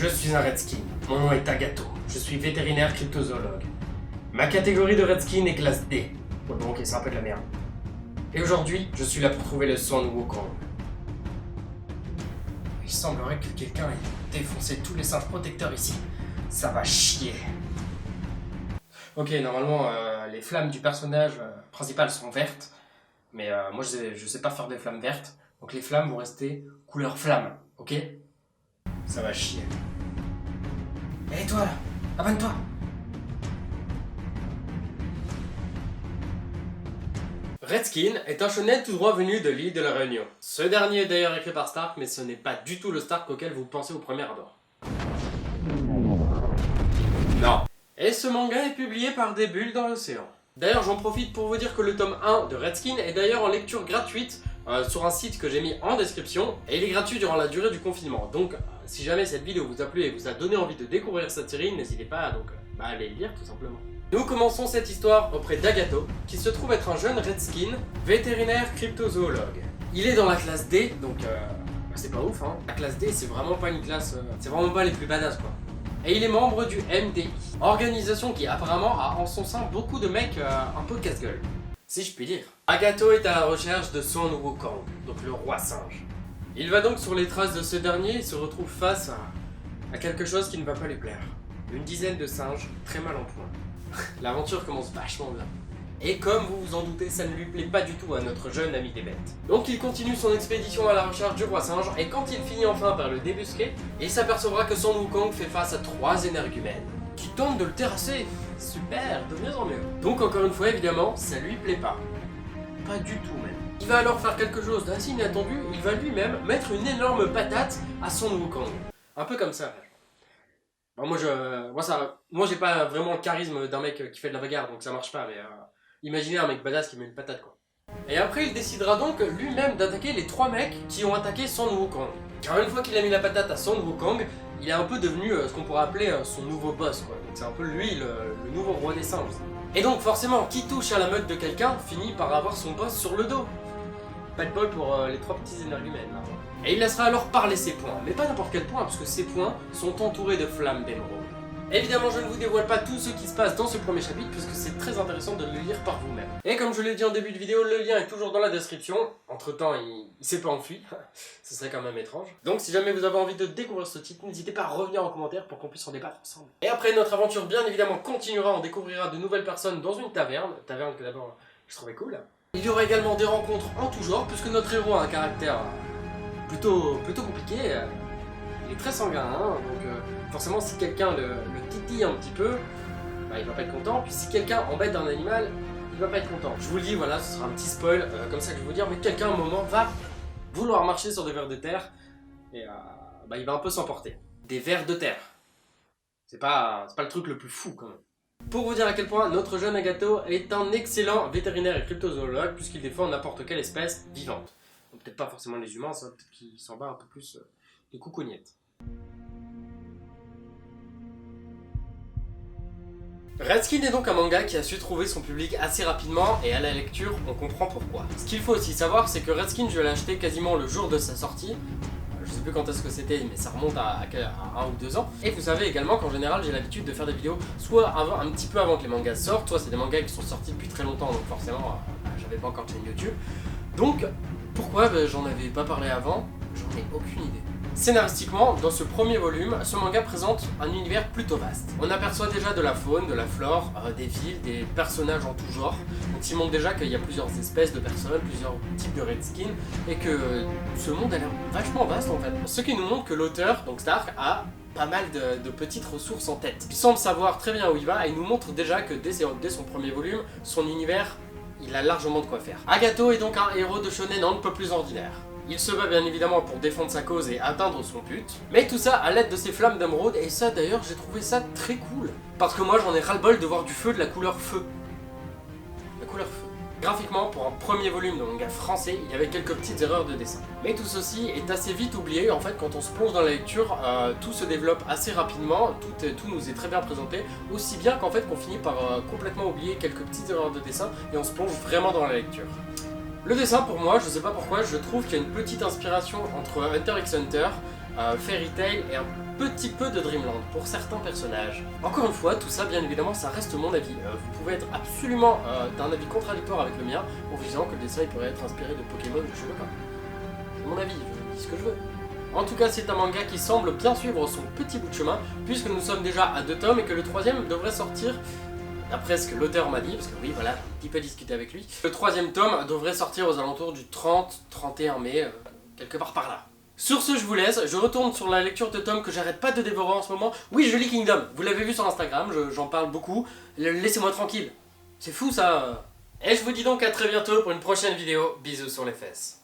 Je suis un Redskin. Mon nom est Agato. Je suis vétérinaire cryptozoologue. Ma catégorie de Redskin est classe D. Ouais, bon, ok, c'est un peu de la merde. Et aujourd'hui, je suis là pour trouver le Son Wukong. Il semblerait que quelqu'un ait défoncé tous les singes protecteurs ici. Ça va chier. Ok, normalement, les flammes du personnage principal sont vertes. Mais moi, je sais pas faire des flammes vertes. Donc les flammes vont rester couleur flamme, ok? Ça va chier. Hé toi là, abonne-toi! Redskin est un shonen tout droit venu de l'île de la Réunion. Ce dernier est d'ailleurs écrit par Stark, mais ce n'est pas du tout le Stark auquel vous pensez au premier abord. Non. Et ce manga est publié par Des Bulles dans l'océan. D'ailleurs, j'en profite pour vous dire que le tome 1 de Redskin est d'ailleurs en lecture gratuite sur un site que j'ai mis en description, et il est gratuit durant la durée du confinement. Donc, si jamais cette vidéo vous a plu et vous a donné envie de découvrir cette série, n'hésitez pas donc à aller lire tout simplement. Nous commençons cette histoire auprès d'Agato, qui se trouve être un jeune Redskin, vétérinaire cryptozoologue. Il est dans la classe D, donc c'est pas ouf hein. La classe D, c'est vraiment pas une classe, c'est vraiment pas les plus badass quoi. Et il est membre du MDI, organisation qui apparemment a en son sein beaucoup de mecs un peu casse-gueule, si je puis dire. Agato est à la recherche de Son Wukong, donc le roi singe. Il va donc sur les traces de ce dernier et se retrouve face à quelque chose qui ne va pas lui plaire. Une dizaine de singes très mal en point. L'aventure commence vachement bien. Et comme vous vous en doutez, ça ne lui plaît pas du tout à notre jeune ami des bêtes. Donc il continue son expédition à la recherche du roi singe, et quand il finit enfin par le débusquer, il s'apercevra que Son Wukong fait face à 3 énergumènes, qui tentent de le terrasser. Super, de mieux en mieux. Donc encore une fois, évidemment, ça lui plaît pas. Pas du tout même. Il va alors faire quelque chose d'assez inattendu, il va lui-même mettre une énorme patate à Son Wukong. Un peu comme ça. Bon, moi j'ai pas vraiment le charisme d'un mec qui fait de la bagarre, donc ça marche pas, mais imaginez un mec badass qui met une patate quoi. Et après il décidera donc lui-même d'attaquer les 3 mecs qui ont attaqué Son Wukong. Car une fois qu'il a mis la patate à Son Wukong, il est un peu devenu ce qu'on pourrait appeler son nouveau boss quoi. Donc c'est un peu lui le nouveau roi des singes. Et donc forcément, qui touche à la meute de quelqu'un finit par avoir son boss sur le dos. Pas de bol pour les 3 petits énergumènes là. Et il laissera alors parler ses poings, mais pas n'importe quel point, parce que ses poings sont entourés de flammes d'émeraude. Évidemment, je ne vous dévoile pas tout ce qui se passe dans ce premier chapitre, puisque c'est très intéressant de le lire par vous-même. Et comme je l'ai dit en début de vidéo, le lien est toujours dans la description. Entre temps, il s'est pas enfui, ce serait quand même étrange. Donc si jamais vous avez envie de découvrir ce titre, n'hésitez pas à revenir en commentaire pour qu'on puisse en débattre ensemble. Et après, notre aventure bien évidemment continuera, on découvrira de nouvelles personnes dans une taverne que d'abord je trouvais cool. Il y aura également des rencontres en tout genre, puisque notre héros a un caractère plutôt compliqué. Il est très sanguin, hein, donc forcément si quelqu'un le titille un petit peu, bah, il va pas être content, puis si quelqu'un embête un animal, il va pas être content. Je vous le dis, voilà, ce sera un petit spoil, comme ça que je vais vous dire, mais quelqu'un à un moment va vouloir marcher sur des vers de terre, et bah, il va un peu s'emporter. Des vers de terre. C'est pas le truc le plus fou quand même. Pour vous dire à quel point notre jeune Agato est un excellent vétérinaire et cryptozoologue, puisqu'il défend n'importe quelle espèce vivante. Peut-être pas forcément les humains, ça, peut-être qu'il s'en bat un peu plus des coucougnettes. Redskin est donc un manga qui a su trouver son public assez rapidement, et à la lecture, on comprend pourquoi. Ce qu'il faut aussi savoir, c'est que Redskin, je l'ai acheté quasiment le jour de sa sortie. Je sais plus quand est-ce que c'était, mais ça remonte à 1 ou 2 ans. Et vous savez également qu'en général, j'ai l'habitude de faire des vidéos soit un petit peu avant que les mangas sortent, soit c'est des mangas qui sont sortis depuis très longtemps, donc forcément, j'avais pas encore de chaîne YouTube. Donc, pourquoi j'en avais pas parlé avant? J'en ai aucune idée. Scénaristiquement, dans ce premier volume, ce manga présente un univers plutôt vaste. On aperçoit déjà de la faune, de la flore, des villes, des personnages en tout genre. Donc il montre déjà qu'il y a plusieurs espèces de personnes, plusieurs types de Redskin, et que ce monde a l'air vachement vaste en fait. Ce qui nous montre que l'auteur, donc Stark, a pas mal de petites ressources en tête. Il semble savoir très bien où il va, et il nous montre déjà que dès son premier volume, son univers, il a largement de quoi faire. Agato est donc un héros de shonen un peu plus ordinaire. Il se bat bien évidemment pour défendre sa cause et atteindre son but, mais tout ça à l'aide de ses flammes d'émeraude, et ça d'ailleurs j'ai trouvé ça très cool. Parce que moi j'en ai ras-le-bol de voir du feu de la couleur feu. La couleur feu. Graphiquement, pour un premier volume de manga français, il y avait quelques petites erreurs de dessin. Mais tout ceci est assez vite oublié, en fait quand on se plonge dans la lecture, tout se développe assez rapidement, tout nous est très bien présenté, aussi bien qu'en fait qu'on finit par complètement oublier quelques petites erreurs de dessin, et on se plonge vraiment dans la lecture. Le dessin pour moi, je sais pas pourquoi, je trouve qu'il y a une petite inspiration entre Hunter x Hunter, Fairy Tail et un petit peu de Dreamland pour certains personnages. Encore une fois, tout ça, bien évidemment, ça reste mon avis. Vous pouvez être absolument d'un avis contradictoire avec le mien en vous disant que le dessin il pourrait être inspiré de Pokémon, je sais pas. C'est mon avis, je dis ce que je veux. En tout cas, c'est un manga qui semble bien suivre son petit bout de chemin, puisque nous sommes déjà à 2 tomes et que le 3e devrait sortir, d'après ce que l'auteur m'a dit, parce que oui, voilà, j'ai un petit peu discuté avec lui. Le 3e tome devrait sortir aux alentours du 30-31 mai, quelque part par là. Sur ce, je vous laisse, je retourne sur la lecture de tomes que j'arrête pas de dévorer en ce moment. Oui, je lis Kingdom, vous l'avez vu sur Instagram, j'en parle beaucoup. Laissez-moi tranquille. C'est fou ça. Et je vous dis donc à très bientôt pour une prochaine vidéo. Bisous sur les fesses.